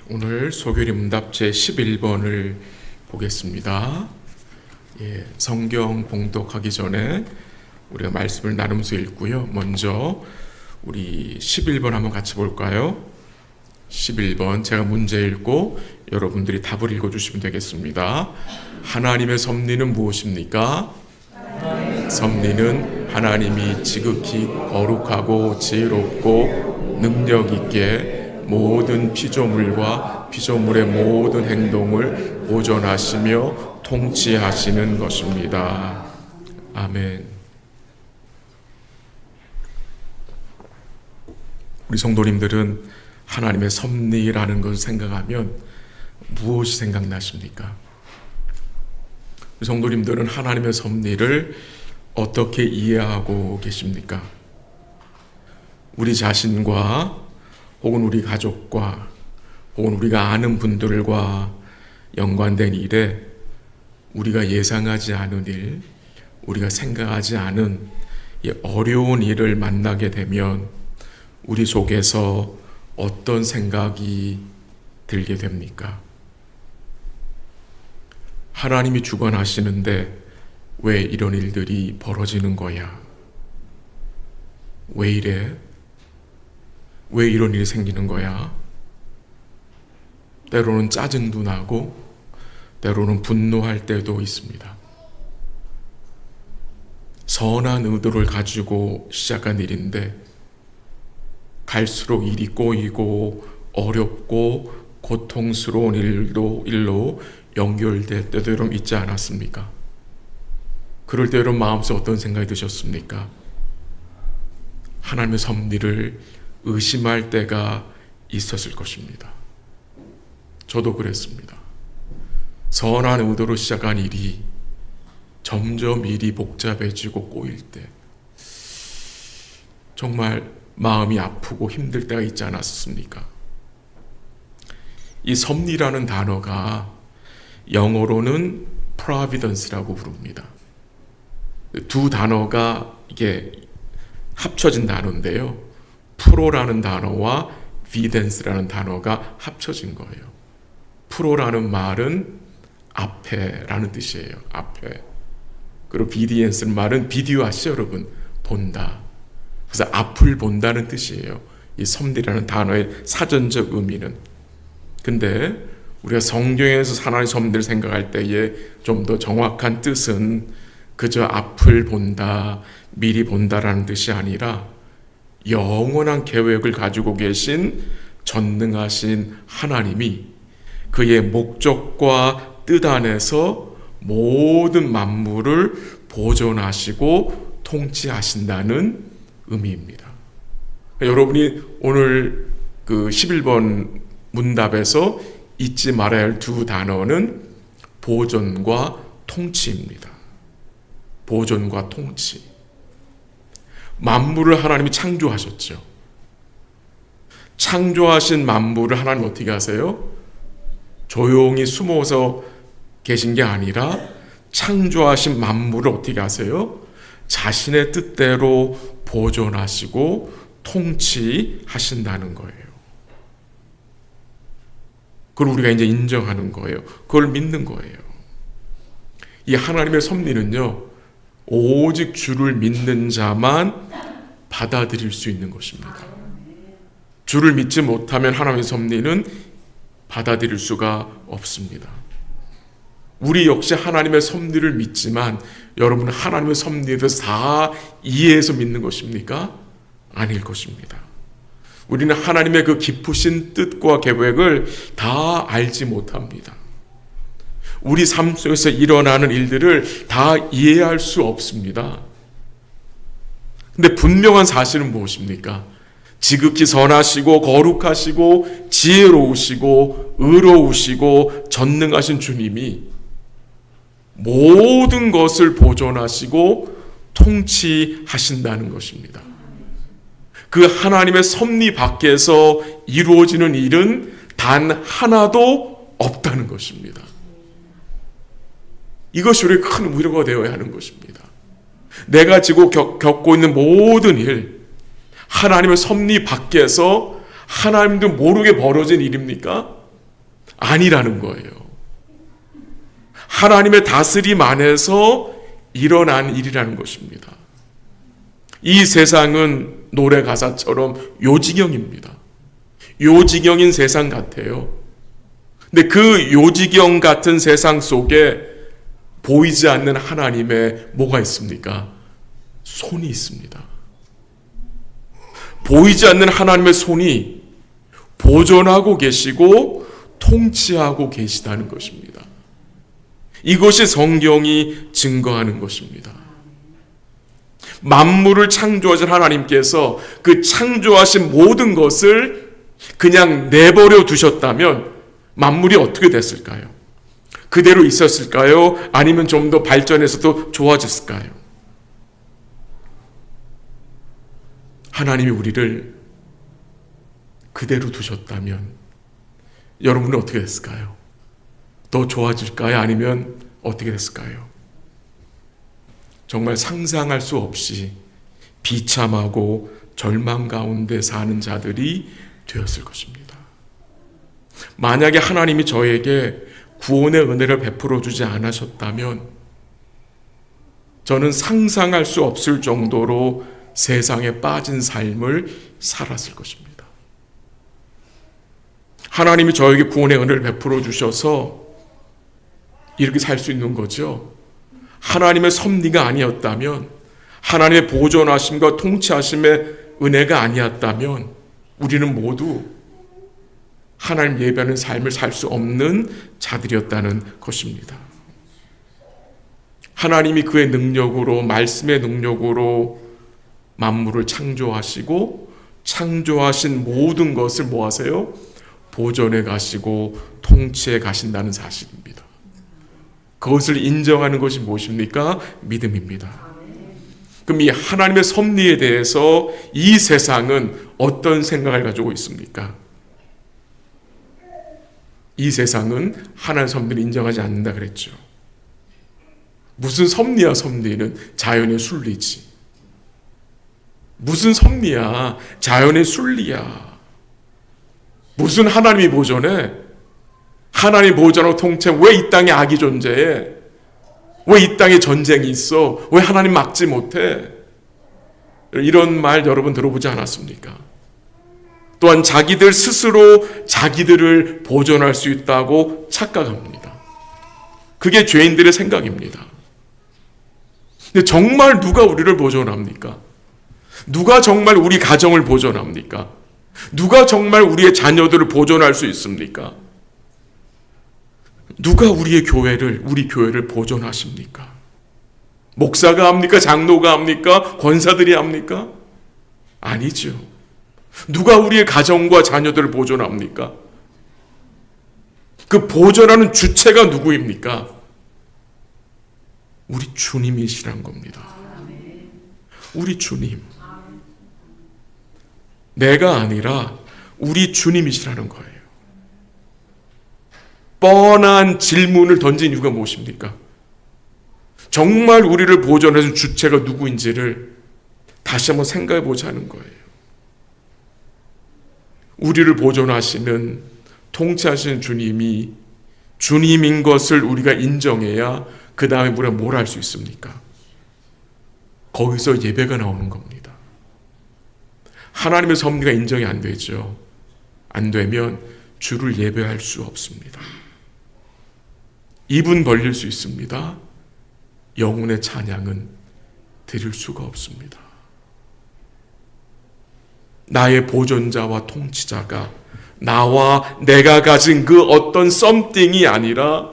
오늘 소교리 문답 제 11번을 보겠습니다. 성경 봉독하기 전에 우리가 말씀을 나누면서 읽고요. 먼저 우리 11번 한번 같이 볼까요? 11번 제가 문제 읽고 여러분들이 답을 읽어주시면 되겠습니다. 하나님의 섭리는 무엇입니까? 섭리는 하나님이 지극히 거룩하고 지혜롭고 능력 있게 모든 피조물과 피조물의 모든 행동을 보존하시며 통치하시는 것입니다. 아멘. 우리 성도님들은 하나님의 섭리라는 것을 생각하면 무엇이 생각나십니까? 우리 성도님들은 하나님의 섭리를 어떻게 이해하고 계십니까? 우리 자신과 혹은 우리 가족과 혹은 우리가 아는 분들과 연관된 일에 우리가 예상하지 않은 일, 우리가 생각하지 않은 이 어려운 일을 만나게 되면 우리 속에서 어떤 생각이 들게 됩니까? 하나님이 주관하시는데 왜 이런 일들이 벌어지는 거야? 왜 이래? 왜 이런 일이 생기는 거야? 때로는 짜증도 나고 때로는 분노할 때도 있습니다. 선한 의도를 가지고 시작한 일인데 갈수록 일이 꼬이고 어렵고 고통스러운 일로 연결될 때도 여러분 있지 않았습니까? 그럴 때 여러분 마음속에 어떤 생각이 드셨습니까? 하나님의 섭리를 의심할 때가 있었을 것입니다. 저도 그랬습니다. 선한 의도로 시작한 일이 점점 일이 복잡해지고 꼬일 때 정말 마음이 아프고 힘들 때가 있지 않았습니까? 이 섭리라는 단어가 영어로는 providence라고 부릅니다. 두 단어가 이게 합쳐진 단어인데요. 프로라는 단어와 비덴스라는 단어가 합쳐진 거예요. 프로라는 말은 앞에라는 뜻이에요. 앞에. 그리고 비디엔스는 말은 비디오 아시죠, 여러분? 본다. 그래서 앞을 본다는 뜻이에요. 이 섭리라는 단어의 사전적 의미는. 근데 우리가 성경에서 하나님의 섭리를 생각할 때에 좀 더 정확한 뜻은 그저 앞을 본다, 미리 본다라는 뜻이 아니라 영원한 계획을 가지고 계신 전능하신 하나님이 그의 목적과 뜻 안에서 모든 만물을 보존하시고 통치하신다는 의미입니다. 여러분이 오늘 그 11번 문답에서 잊지 말아야 할 두 단어는 보존과 통치입니다. 보존과 통치. 만물을 하나님이 창조하셨죠. 창조하신 만물을 하나님 어떻게 하세요? 조용히 숨어서 계신 게 아니라 창조하신 만물을 어떻게 하세요? 자신의 뜻대로 보존하시고 통치하신다는 거예요. 그걸 우리가 이제 인정하는 거예요. 그걸 믿는 거예요. 이 하나님의 섭리는요, 오직 주를 믿는 자만 받아들일 수 있는 것입니다. 주를 믿지 못하면 하나님의 섭리는 받아들일 수가 없습니다. 우리 역시 하나님의 섭리를 믿지만 여러분은 하나님의 섭리에 대해서 다 이해해서 믿는 것입니까? 아닐 것입니다. 우리는 하나님의 그 깊으신 뜻과 계획을 다 알지 못합니다. 우리 삶 속에서 일어나는 일들을 다 이해할 수 없습니다. 근데 분명한 사실은 무엇입니까? 지극히 선하시고 거룩하시고 지혜로우시고 의로우시고 전능하신 주님이 모든 것을 보존하시고 통치하신다는 것입니다. 그 하나님의 섭리 밖에서 이루어지는 일은 단 하나도 없다는 것입니다. 이것이 우리의 큰 위로가 되어야 하는 것입니다. 내가 지금 겪고 있는 모든 일, 하나님의 섭리 밖에서 하나님도 모르게 벌어진 일입니까? 아니라는 거예요. 하나님의 다스림 안에서 일어난 일이라는 것입니다. 이 세상은 노래 가사처럼 요지경입니다. 요지경인 세상 같아요. 근데 그 요지경 같은 세상 속에 보이지 않는 하나님의 뭐가 있습니까? 손이 있습니다. 보이지 않는 하나님의 손이 보존하고 계시고 통치하고 계시다는 것입니다. 이것이 성경이 증거하는 것입니다. 만물을 창조하신 하나님께서 그 창조하신 모든 것을 그냥 내버려 두셨다면 만물이 어떻게 됐을까요? 그대로 있었을까요? 아니면 좀 더 발전해서도 좋아졌을까요? 하나님이 우리를 그대로 두셨다면 여러분은 어떻게 됐을까요? 더 좋아질까요? 아니면 어떻게 됐을까요? 정말 상상할 수 없이 비참하고 절망 가운데 사는 자들이 되었을 것입니다. 만약에 하나님이 저에게 구원의 은혜를 베풀어 주지 않으셨다면 저는 상상할 수 없을 정도로 세상에 빠진 삶을 살았을 것입니다. 하나님이 저에게 구원의 은혜를 베풀어 주셔서 이렇게 살 수 있는 거죠. 하나님의 섭리가 아니었다면, 하나님의 보존하심과 통치하심의 은혜가 아니었다면 우리는 모두 하나님 예배하는 삶을 살 수 없는 자들이었다는 것입니다. 하나님이 그의 능력으로, 말씀의 능력으로 만물을 창조하시고 창조하신 모든 것을 뭐 하세요? 보존해 가시고 통치해 가신다는 사실입니다. 그것을 인정하는 것이 무엇입니까? 믿음입니다. 그럼 이 하나님의 섭리에 대해서 이 세상은 어떤 생각을 가지고 있습니까? 이 세상은 하나님의 섭리를 인정하지 않는다 그랬죠. 무슨 섭리야, 섭리는 자연의 순리지. 무슨 섭리야, 자연의 순리야. 무슨 하나님이 보존해? 하나님 보존하고 통치. 왜 이 땅에 악이 존재해? 왜 이 땅에 전쟁이 있어? 왜 하나님 막지 못해? 이런 말 여러분 들어보지 않았습니까? 또한 자기들 스스로 자기들을 보존할 수 있다고 착각합니다. 그게 죄인들의 생각입니다. 근데 정말 누가 우리를 보존합니까? 누가 정말 우리 가정을 보존합니까? 누가 정말 우리의 자녀들을 보존할 수 있습니까? 누가 우리 교회를 보존하십니까? 목사가 합니까? 장로가 합니까? 권사들이 합니까? 아니죠. 누가 우리의 가정과 자녀들을 보존합니까? 그 보존하는 주체가 누구입니까? 우리 주님이시란 겁니다. 우리 주님. 내가 아니라 우리 주님이시라는 거예요. 뻔한 질문을 던진 이유가 무엇입니까? 정말 우리를 보존해준 주체가 누구인지를 다시 한번 생각해 보자는 거예요. 우리를 보존하시는, 통치하시는 주님이 주님인 것을 우리가 인정해야 그 다음에 우리가 뭘 할 수 있습니까? 거기서 예배가 나오는 겁니다. 하나님의 섭리가 인정이 안 되죠. 안 되면 주를 예배할 수 없습니다. 입은 벌릴 수 있습니다. 영혼의 찬양은 드릴 수가 없습니다. 나의 보존자와 통치자가 나와 내가 가진 그 어떤 썸띵이 아니라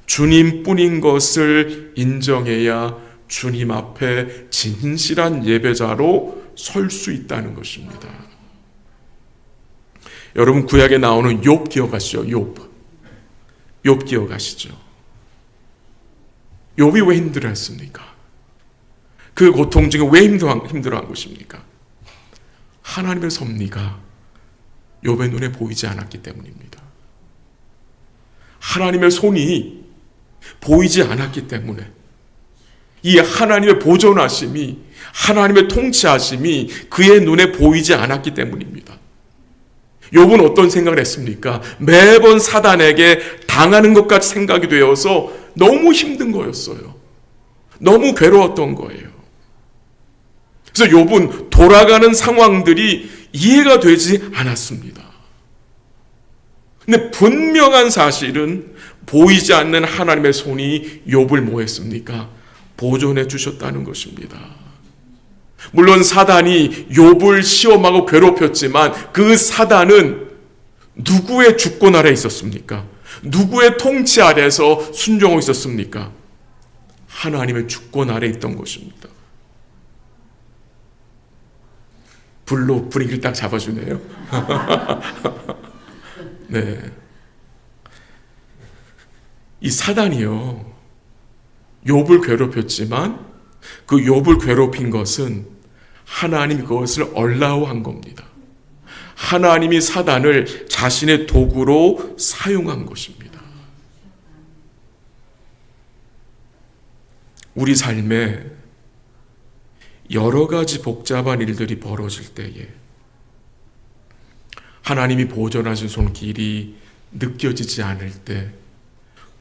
주님뿐인 것을 인정해야 주님 앞에 진실한 예배자로 설 수 있다는 것입니다. 여러분 구약에 나오는 욥 기억하시죠? 욥 기억하시죠? 욥이 왜 힘들어했습니까? 그 고통 중에 왜 힘들어한 것입니까? 하나님의 섭리가 욥의 눈에 보이지 않았기 때문입니다. 하나님의 손이 보이지 않았기 때문에, 이 하나님의 보존하심이, 하나님의 통치하심이 그의 눈에 보이지 않았기 때문입니다. 욥이 왜 힘들어했습니까? 하나님의 섭리가 욥의 눈에 보이지 않았기 때문입니다. 하나님의 손이 보이지 않았기 때문에, 이 하나님의 보존하심이, 하나님의 통치하심이 그의 눈에 보이지 않았기 때문입니다. 욥은 어떤 생각을 했습니까? 매번 사단에게 당하는 것 같이 생각이 되어서 너무 힘든 거였어요. 너무 괴로웠던 거예요. 그래서 욥은 돌아가는 상황들이 이해가 되지 않았습니다. 근데 분명한 사실은 보이지 않는 하나님의 손이 욥을 뭐 했습니까? 보존해 주셨다는 것입니다. 물론 사단이 욥을 시험하고 괴롭혔지만 그 사단은 누구의 주권 아래 있었습니까? 누구의 통치 아래에서 순종하고 있었습니까? 하나님의 주권 아래 있던 것입니다. 불로 분위기를 딱 잡아주네요. 네. 이 사단이요, 욥을 괴롭혔지만 그 욥을 괴롭힌 것은 하나님이 그것을 얼라우한 겁니다. 하나님이 사단을 자신의 도구로 사용한 것입니다. 우리 삶에 여러 가지 복잡한 일들이 벌어질 때에 하나님이 보존하신 손길이 느껴지지 않을 때,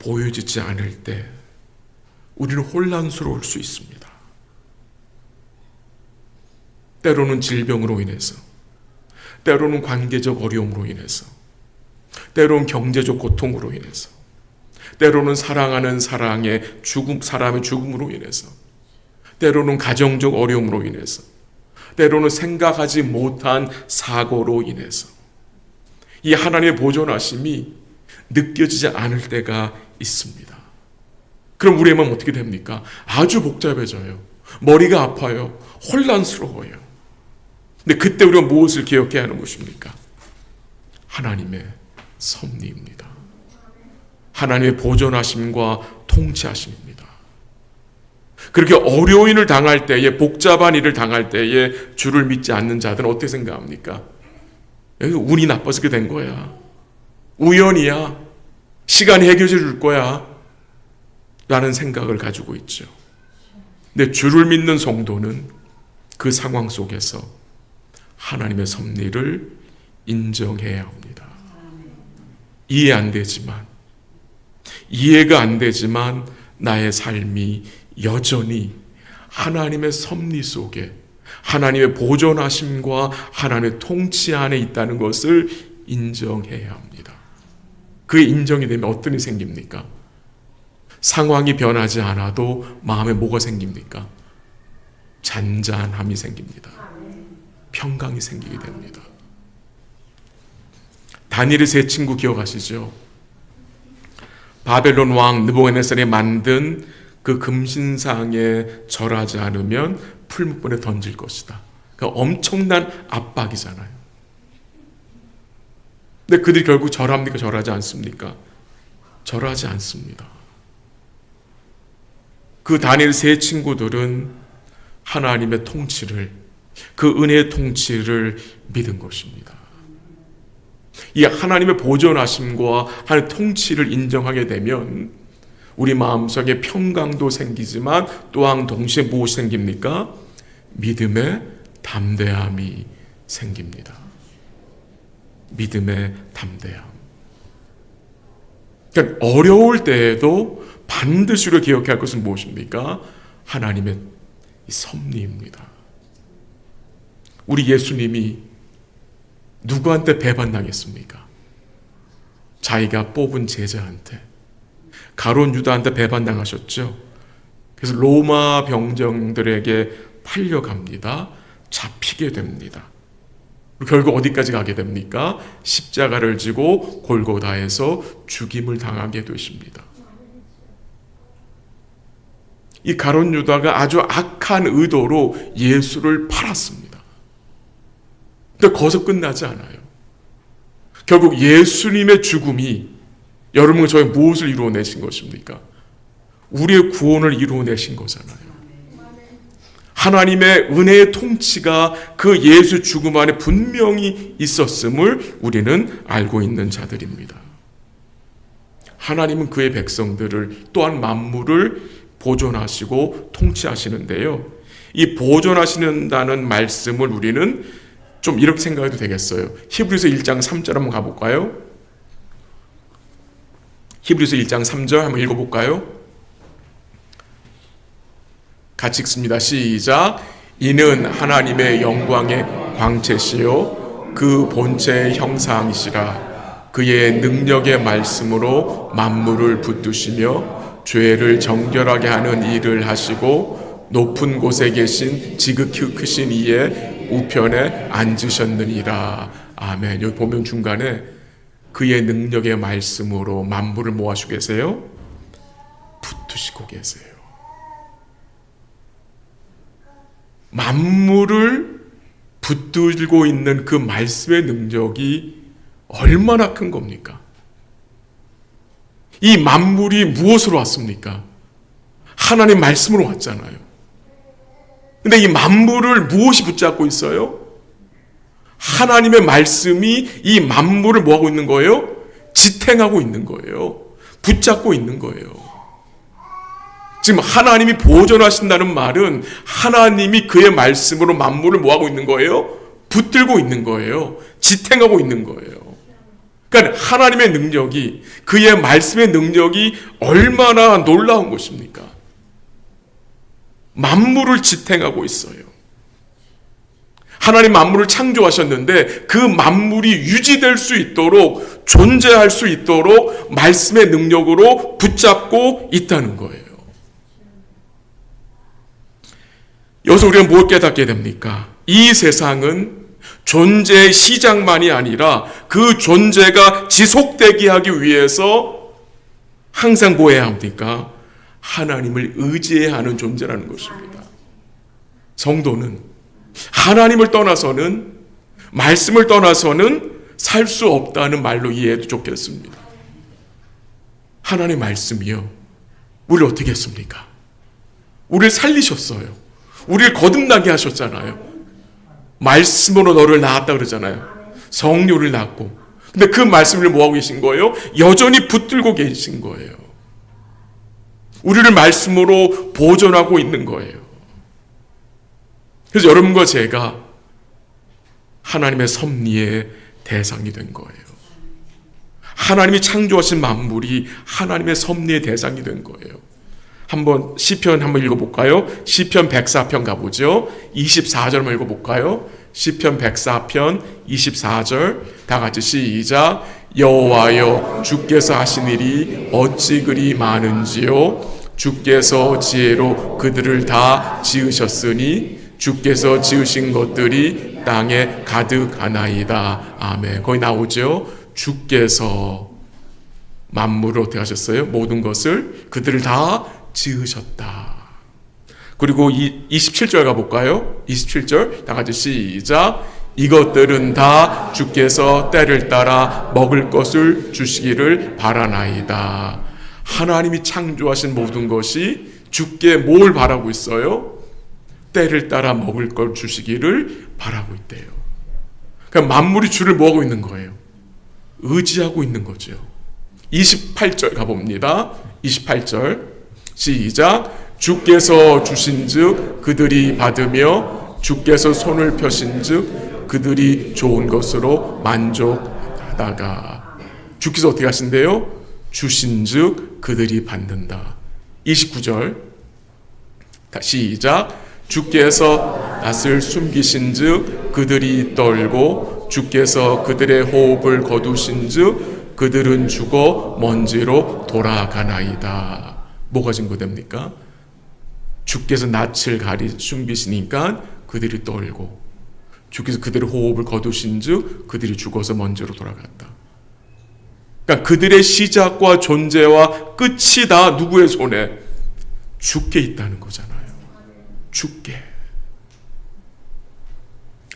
보여지지 않을 때 우리는 혼란스러울 수 있습니다. 때로는 질병으로 인해서, 때로는 관계적 어려움으로 인해서, 때로는 경제적 고통으로 인해서, 때로는 사랑하는 사람의 죽음으로 인해서, 때로는 가정적 어려움으로 인해서, 때로는 생각하지 못한 사고로 인해서 이 하나님의 보존하심이 느껴지지 않을 때가 있습니다. 그럼 우리의 마음 어떻게 됩니까? 아주 복잡해져요. 머리가 아파요. 혼란스러워요. 근데 그때 우리가 무엇을 기억해야 하는 것입니까? 하나님의 섭리입니다. 하나님의 보존하심과 통치하심입니다. 그렇게 어려운 일을 당할 때에, 복잡한 일을 당할 때에 주를 믿지 않는 자들은 어떻게 생각합니까? 운이 나빠서 그렇게 된 거야. 우연이야. 시간이 해결해 줄 거야. 라는 생각을 가지고 있죠. 근데 주를 믿는 성도는 그 상황 속에서 하나님의 섭리를 인정해야 합니다. 이해가 안 되지만 나의 삶이 여전히 하나님의 섭리 속에, 하나님의 보존하심과 하나님의 통치 안에 있다는 것을 인정해야 합니다. 그게 인정이 되면 어떤 일이 생깁니까? 상황이 변하지 않아도 마음에 뭐가 생깁니까? 잔잔함이 생깁니다. 평강이 생기게 됩니다. 다니엘의 세 친구 기억하시죠? 바벨론 왕 느부갓네살이 만든 그 금신상에 절하지 않으면 풀무불에 던질 것이다. 그러니까 엄청난 압박이잖아요. 근데 그들이 결국 절합니까? 절하지 않습니까? 절하지 않습니다. 그 다니엘 세 친구들은 하나님의 통치를, 그 은혜의 통치를 믿은 것입니다. 이 하나님의 보존하심과 하나님의 통치를 인정하게 되면 우리 마음속에 평강도 생기지만 또한 동시에 무엇이 생깁니까? 믿음의 담대함이 생깁니다. 믿음의 담대함. 그러니까 어려울 때에도 반드시 우리가 기억해야 할 것은 무엇입니까? 하나님의 섭리입니다. 우리 예수님이 누구한테 배반당했습니까? 자기가 뽑은 제자한테, 가룟 유다한테 배반당하셨죠. 그래서 로마 병정들에게 팔려갑니다. 잡히게 됩니다. 결국 어디까지 가게 됩니까? 십자가를 지고 골고다에서 죽임을 당하게 되십니다. 이 가룟 유다가 아주 악한 의도로 예수를 팔았습니다. 근데 거기서 끝나지 않아요. 결국 예수님의 죽음이 여러분 저희 무엇을 이루어내신 것입니까? 우리의 구원을 이루어내신 거잖아요. 하나님의 은혜의 통치가 그 예수 죽음 안에 분명히 있었음을 우리는 알고 있는 자들입니다. 하나님은 그의 백성들을, 또한 만물을 보존하시고 통치하시는데요. 이 보존하시는다는 말씀을 우리는 좀 이렇게 생각해도 되겠어요. 히브리서 1장 3절 한번 가볼까요? 히브리서 1장 3절 한번 읽어볼까요? 같이 읽습니다. 시작. 이는 하나님의 영광의 광채시요 그 본체의 형상이시라. 그의 능력의 말씀으로 만물을 붙드시며 죄를 정결하게 하는 일을 하시고 높은 곳에 계신 지극히 크신 이의 우편에 앉으셨느니라. 아멘. 여기 보면 중간에 그의 능력의 말씀으로 만물을 뭐 하시고 계세요? 붙드시고 계세요. 만물을 붙들고 있는 그 말씀의 능력이 얼마나 큰 겁니까? 이 만물이 무엇으로 왔습니까? 하나님 말씀으로 왔잖아요. 근데 이 만물을 무엇이 붙잡고 있어요? 하나님의 말씀이 이 만물을 뭐하고 있는 거예요? 지탱하고 있는 거예요. 붙잡고 있는 거예요. 지금 하나님이 보존하신다는 말은 하나님이 그의 말씀으로 만물을 뭐하고 있는 거예요? 붙들고 있는 거예요. 지탱하고 있는 거예요. 그러니까 하나님의 능력이, 그의 말씀의 능력이 얼마나 놀라운 것입니까? 만물을 지탱하고 있어요. 하나님 만물을 창조하셨는데 그 만물이 유지될 수 있도록, 존재할 수 있도록 말씀의 능력으로 붙잡고 있다는 거예요. 여기서 우리가 뭘 깨닫게 됩니까? 이 세상은 존재의 시작만이 아니라 그 존재가 지속되게 하기 위해서 항상 뭐 해야 합니까? 하나님을 의지해야 하는 존재라는 것입니다. 성도는 하나님을 떠나서는, 말씀을 떠나서는 살 수 없다는 말로 이해해도 좋겠습니다. 하나님의 말씀이요, 우리를 어떻게 했습니까? 우리를 살리셨어요. 우리를 거듭나게 하셨잖아요. 말씀으로 너를 낳았다 그러잖아요. 성령을 낳고. 근데 그 말씀을 뭐하고 계신 거예요? 여전히 붙들고 계신 거예요. 우리를 말씀으로 보존하고 있는 거예요. 그래서 여러분과 제가 하나님의 섭리의 대상이 된 거예요. 하나님이 창조하신 만물이 하나님의 섭리의 대상이 된 거예요. 한번 시편 한번 읽어볼까요? 시편 104편 가보죠. 24절 한번 읽어볼까요? 시편 104편 24절 다 같이 시작. 여호와여 주께서 하신 일이 어찌 그리 많은지요. 주께서 지혜로 그들을 다 지으셨으니 주께서 지으신 것들이 땅에 가득하나이다. 아멘. 거기 나오죠. 주께서 만물을 어떻게 하셨어요? 모든 것을 그들을 다 지으셨다. 그리고 27절 가볼까요? 27절 다 같이 시작. 이것들은 다 주께서 때를 따라 먹을 것을 주시기를 바라나이다. 하나님이 창조하신 모든 것이 주께 뭘 바라고 있어요? 때를 따라 먹을 걸 주시기를 바라고 있대요. 그러니까 만물이 주를 뭐하고 있는 거예요? 의지하고 있는 거죠. 28절 가봅니다. 28절 시작. 주께서 주신즉 그들이 받으며 주께서 손을 펴신즉 그들이 좋은 것으로 만족하다가. 주께서 어떻게 하신대요? 주신즉 그들이 받는다. 29절 시작. 주께서 낯을 숨기신즉 그들이 떨고 주께서 그들의 호흡을 거두신즉 그들은 죽어 먼지로 돌아가나이다. 뭐가 증거됩니까? 주께서 낯을 숨기시니까 그들이 떨고 주께서 그들의 호흡을 거두신즉 그들이 죽어서 먼지로 돌아갔다. 그러니까 그들의 시작과 존재와 끝이 다 누구의 손에? 주께 있다는 거잖아요. 주께.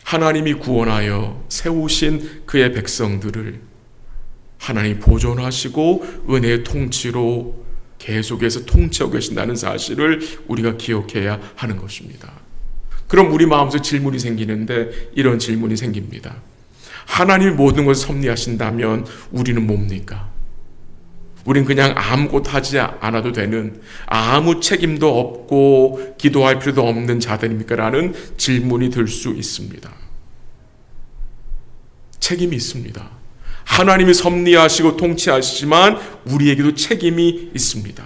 하나님이 구원하여 세우신 그의 백성들을 하나님이 보존하시고 은혜의 통치로 계속해서 통치하고 계신다는 사실을 우리가 기억해야 하는 것입니다. 그럼 우리 마음속에 질문이 생기는데 이런 질문이 생깁니다. 하나님이 모든 것을 섭리하신다면 우리는 뭡니까? 우린 그냥 아무것도 하지 않아도 되는, 아무 책임도 없고 기도할 필요도 없는 자들입니까? 라는 질문이 들 수 있습니다. 책임이 있습니다. 하나님이 섭리하시고 통치하시지만 우리에게도 책임이 있습니다.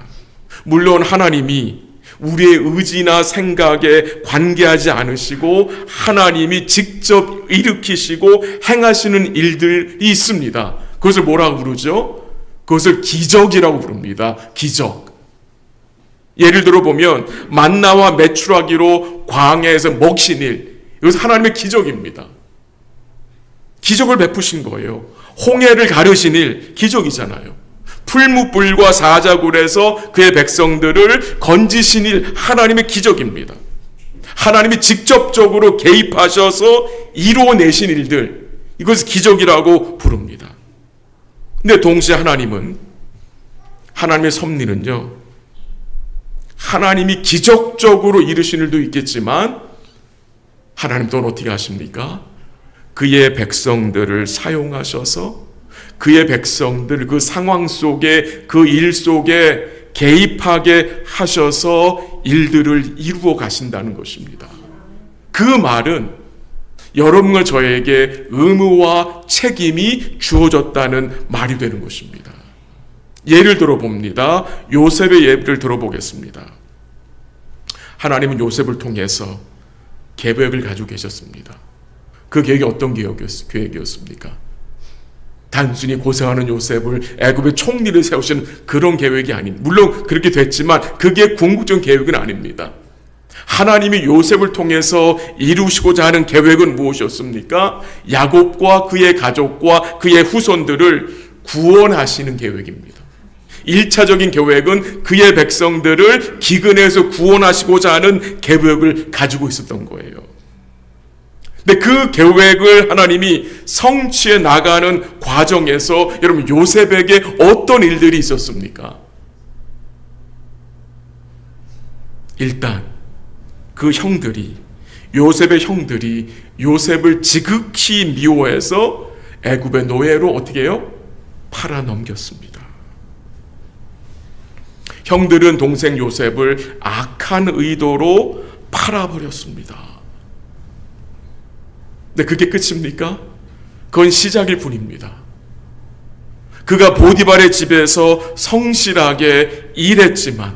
물론 하나님이 우리의 의지나 생각에 관계하지 않으시고 하나님이 직접 일으키시고 행하시는 일들이 있습니다. 그것을 뭐라고 부르죠? 그것을 기적이라고 부릅니다. 기적. 예를 들어 보면 만나와 메추라기로 광야에서 먹신 일, 이것은 하나님의 기적입니다. 기적을 베푸신 거예요. 홍해를 가르신 일, 기적이잖아요. 풀무불과 사자굴에서 그의 백성들을 건지신 일, 하나님의 기적입니다. 하나님이 직접적으로 개입하셔서 이루어내신 일들, 이것을 기적이라고 부릅니다. 근데 동시에 하나님의 섭리는요, 하나님이 기적적으로 이루신 일도 있겠지만 하나님 또한 어떻게 하십니까? 그의 백성들을 사용하셔서 그의 백성들 그 상황 속에 그 일 속에 개입하게 하셔서 일들을 이루어 가신다는 것입니다. 그 말은 여러분과 저에게 의무와 책임이 주어졌다는 말이 되는 것입니다. 예를 들어 봅니다. 요셉의 예를 들어보겠습니다. 하나님은 요셉을 통해서 계획을 가지고 계셨습니다. 그 계획이 어떤 계획이었습니까? 단순히 고생하는 요셉을 애굽의 총리를 세우시는 그런 계획이 아닌, 물론 그렇게 됐지만 그게 궁극적인 계획은 아닙니다. 하나님이 요셉을 통해서 이루시고자 하는 계획은 무엇이었습니까? 야곱과 그의 가족과 그의 후손들을 구원하시는 계획입니다. 1차적인 계획은 그의 백성들을 기근에서 구원하시고자 하는 계획을 가지고 있었던 거예요. 근데 그 계획을 하나님이 성취해 나가는 과정에서 여러분 요셉에게 어떤 일들이 있었습니까? 일단 그 요셉의 형들이 요셉을 지극히 미워해서 애굽의 노예로 어떻게 해요? 팔아 넘겼습니다. 형들은 동생 요셉을 악한 의도로 팔아버렸습니다. 근데 그게 끝입니까? 그건 시작일 뿐입니다. 그가 보디발의 집에서 성실하게 일했지만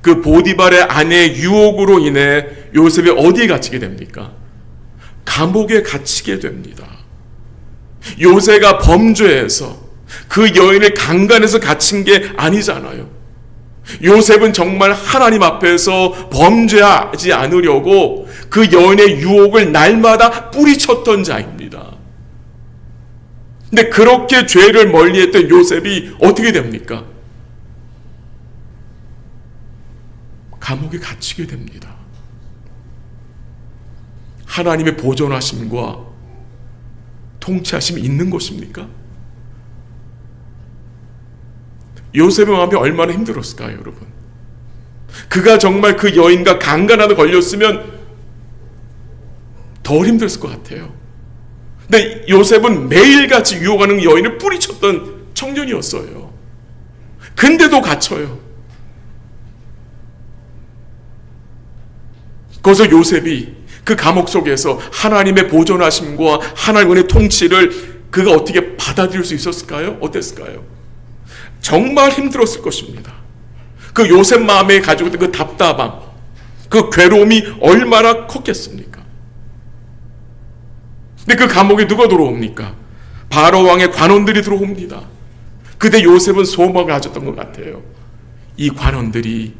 그 보디발의 아내의 유혹으로 인해 요셉이 어디에 갇히게 됩니까? 감옥에 갇히게 됩니다. 요셉가 범죄해서 그 여인을 강간해서 갇힌 게 아니잖아요. 요셉은 정말 하나님 앞에서 범죄하지 않으려고 그 여인의 유혹을 날마다 뿌리쳤던 자입니다. 근데 그렇게 죄를 멀리했던 요셉이 어떻게 됩니까? 감옥에 갇히게 됩니다. 하나님의 보존하심과 통치하심이 있는 것입니까? 요셉의 마음이 얼마나 힘들었을까요, 여러분? 그가 정말 그 여인과 강간하다 걸렸으면 더 힘들었을 것 같아요. 근데 요셉은 매일같이 유혹하는 여인을 뿌리쳤던 청년이었어요. 근데도 갇혀요. 거기서 요셉이 그 감옥 속에서 하나님의 보존하심과 하나님의 통치를 그가 어떻게 받아들일 수 있었을까요? 어땠을까요? 정말 힘들었을 것입니다. 그 요셉 마음에 가지고 있던 그 답답함, 그 괴로움이 얼마나 컸겠습니까? 근데 그 감옥에 누가 들어옵니까? 바로 왕의 관원들이 들어옵니다. 그때 요셉은 소망을 가졌던 것 같아요. 이 관원들이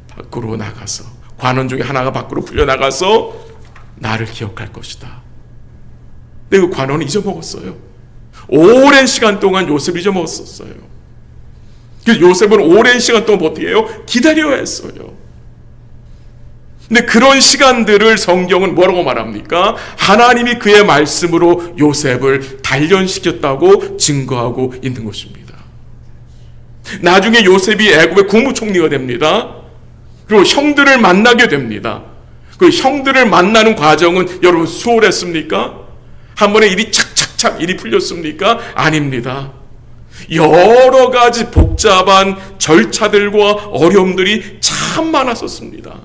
밖으로 나가서, 관원 중에 하나가 밖으로 풀려나가서 나를 기억할 것이다. 근데 그 관원은 잊어먹었어요. 오랜 시간 동안 요셉을 잊어먹었었어요. 요셉은 오랜 시간 동안 어떻게 해요? 기다려야 했어요. 근데 그런 시간들을 성경은 뭐라고 말합니까? 하나님이 그의 말씀으로 요셉을 단련시켰다고 증거하고 있는 것입니다. 나중에 요셉이 애굽의 국무총리가 됩니다. 그리고 형들을 만나게 됩니다. 그 형들을 만나는 과정은 여러분 수월했습니까? 한 번에 일이 착착착 일이 풀렸습니까? 아닙니다. 여러 가지 복잡한 절차들과 어려움들이 참 많았었습니다.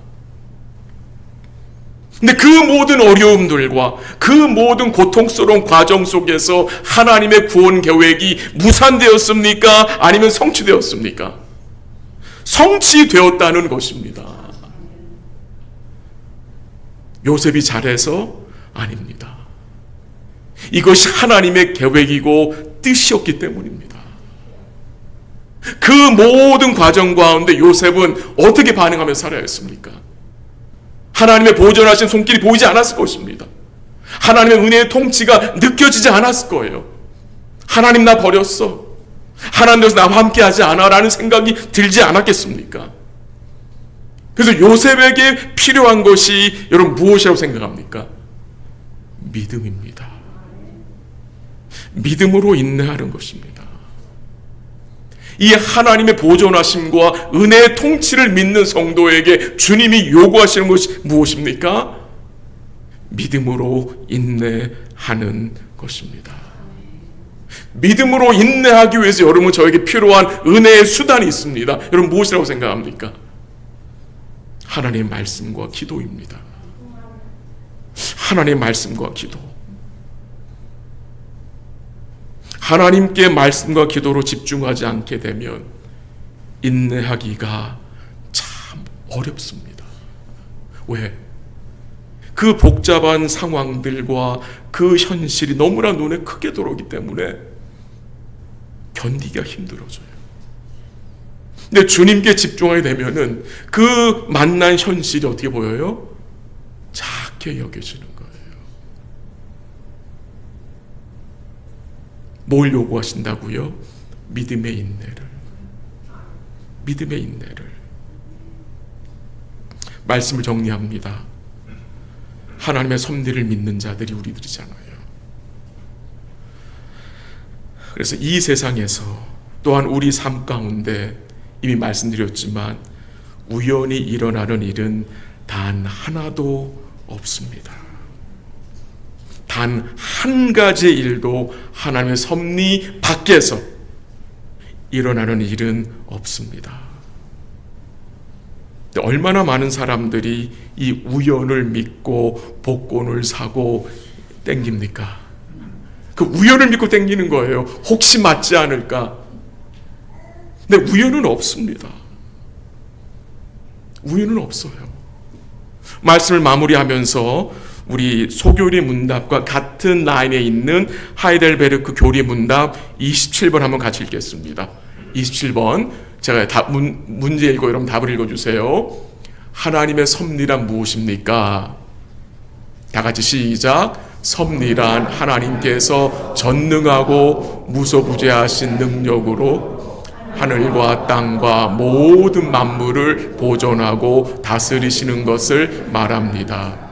근데 그 모든 어려움들과 그 모든 고통스러운 과정 속에서 하나님의 구원 계획이 무산되었습니까? 아니면 성취되었습니까? 성취되었다는 것입니다. 요셉이 잘해서? 아닙니다. 이것이 하나님의 계획이고 뜻이었기 때문입니다. 그 모든 과정 가운데 요셉은 어떻게 반응하며 살아야 했습니까? 하나님의 보존하신 손길이 보이지 않았을 것입니다. 하나님의 은혜의 통치가 느껴지지 않았을 거예요. 하나님 나 버렸어. 하나님께서 나와 함께하지 않아 라는 생각이 들지 않았겠습니까? 그래서 요셉에게 필요한 것이 여러분 무엇이라고 생각합니까? 믿음입니다. 믿음으로 인내하는 것입니다. 이 하나님의 보존하심과 은혜의 통치를 믿는 성도에게 주님이 요구하시는 것이 무엇입니까? 믿음으로 인내하는 것입니다. 믿음으로 인내하기 위해서 여러분 저에게 필요한 은혜의 수단이 있습니다. 여러분 무엇이라고 생각합니까? 하나님의 말씀과 기도입니다. 하나님의 말씀과 기도. 하나님께 말씀과 기도로 집중하지 않게 되면 인내하기가 참 어렵습니다. 왜? 그 복잡한 상황들과 그 현실이 너무나 눈에 크게 들어오기 때문에 견디기가 힘들어져요. 근데 주님께 집중하게 되면은 그 만난 현실이 어떻게 보여요? 작게 여겨지는 거예요. 뭘 요구하신다고요? 믿음의 인내를. 믿음의 인내를. 말씀을 정리합니다. 하나님의 섭리를 믿는 자들이 우리들이잖아요. 그래서 이 세상에서 또한 우리 삶 가운데 이미 말씀드렸지만 우연히 일어나는 일은 단 하나도 없습니다. 단 한 가지 일도 하나님의 섭리 밖에서 일어나는 일은 없습니다. 얼마나 많은 사람들이 이 우연을 믿고 복권을 사고 땡깁니까? 그 우연을 믿고 땡기는 거예요. 혹시 맞지 않을까? 근데 우연은 없습니다. 우연은 없어요. 말씀을 마무리하면서 우리 소교리 문답과 같은 라인에 있는 하이델베르크 교리 문답 27번 한번 같이 읽겠습니다. 27번 제가 문제 읽고 여러분 답을 읽어주세요. 하나님의 섭리란 무엇입니까? 다 같이 시작. 섭리란 하나님께서 전능하고 무소부재하신 능력으로 하늘과 땅과 모든 만물을 보존하고 다스리시는 것을 말합니다.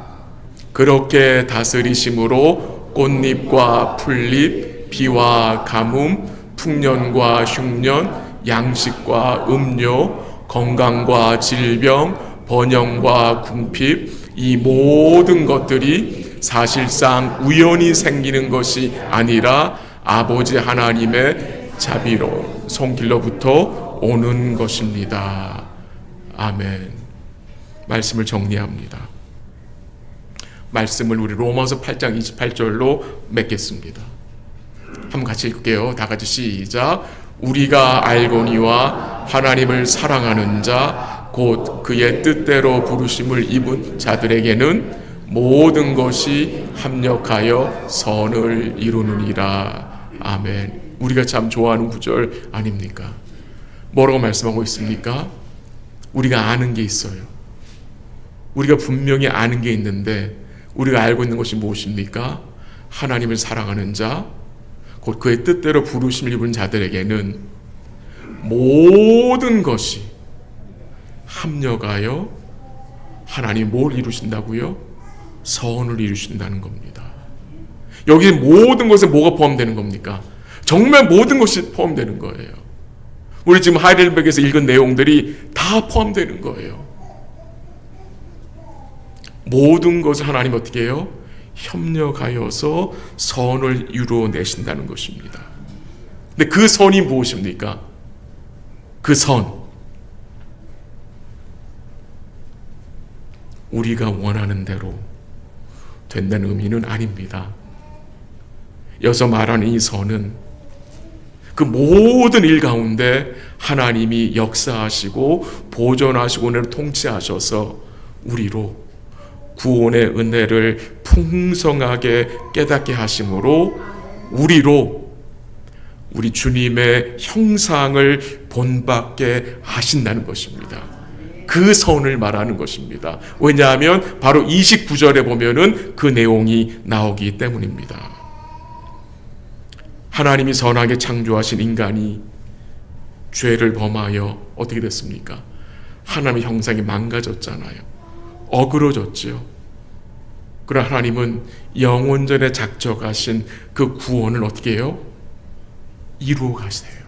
그렇게 다스리심으로 꽃잎과 풀잎, 비와 가뭄, 풍년과 흉년, 양식과 음료, 건강과 질병, 번영과 궁핍, 이 모든 것들이 사실상 우연히 생기는 것이 아니라 아버지 하나님의 자비로 손길로부터 오는 것입니다. 아멘. 말씀을 정리합니다. 말씀을 우리 로마서 8장 28절로 맺겠습니다. 한번 같이 읽을게요. 다 같이 시작. 우리가 알거니와 하나님을 사랑하는 자 곧 그의 뜻대로 부르심을 입은 자들에게는 모든 것이 합력하여 선을 이루느니라. 아멘. 우리가 참 좋아하는 구절 아닙니까? 뭐라고 말씀하고 있습니까? 우리가 아는 게 있어요. 우리가 분명히 아는 게 있는데 우리가 알고 있는 것이 무엇입니까? 하나님을 사랑하는 자, 곧 그의 뜻대로 부르심을 입은 자들에게는 모든 것이 합력하여 하나님 뭘 이루신다고요? 선을 이루신다는 겁니다. 여기 모든 것에 뭐가 포함되는 겁니까? 정말 모든 것이 포함되는 거예요. 우리 지금 하이델베르크에서 읽은 내용들이 다 포함되는 거예요. 모든 것을 하나님 어떻게 해요? 협력하여서 선을 이루어내신다는 것입니다. 근데 그 선이 무엇입니까? 그 선. 우리가 원하는 대로 된다는 의미는 아닙니다. 여기서 말하는 이 선은 그 모든 일 가운데 하나님이 역사하시고 보존하시고 통치하셔서 우리로 구원의 은혜를 풍성하게 깨닫게 하심으로 우리로 우리 주님의 형상을 본받게 하신다는 것입니다. 그 선을 말하는 것입니다. 왜냐하면 바로 29절에 보면은 그 내용이 나오기 때문입니다. 하나님이 선하게 창조하신 인간이 죄를 범하여 어떻게 됐습니까? 하나님의 형상이 망가졌잖아요. 어그러졌지요. 그러나 하나님은 영원전에 작정하신 그 구원을 어떻게 해요? 이루어 가세요.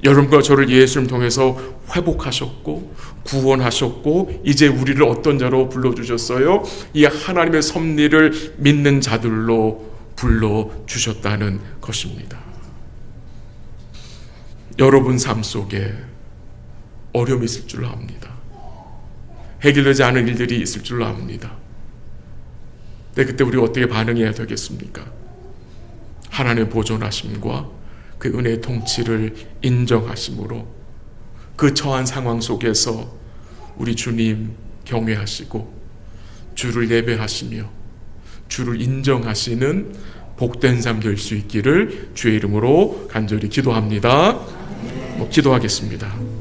여러분과 저를 예수님 통해서 회복하셨고 구원하셨고 이제 우리를 어떤 자로 불러주셨어요? 이 하나님의 섭리를 믿는 자들로 불러주셨다는 것입니다. 여러분 삶 속에 어려움이 있을 줄로 압니다. 해결되지 않은 일들이 있을 줄로 압니다. 근데 그때 우리가 어떻게 반응해야 되겠습니까? 하나님의 보존하심과 그 은혜의 통치를 인정하심으로 그 처한 상황 속에서 우리 주님 경외하시고 주를 예배하시며 주를 인정하시는 복된 삶 될 수 있기를 주의 이름으로 간절히 기도합니다. 기도하겠습니다.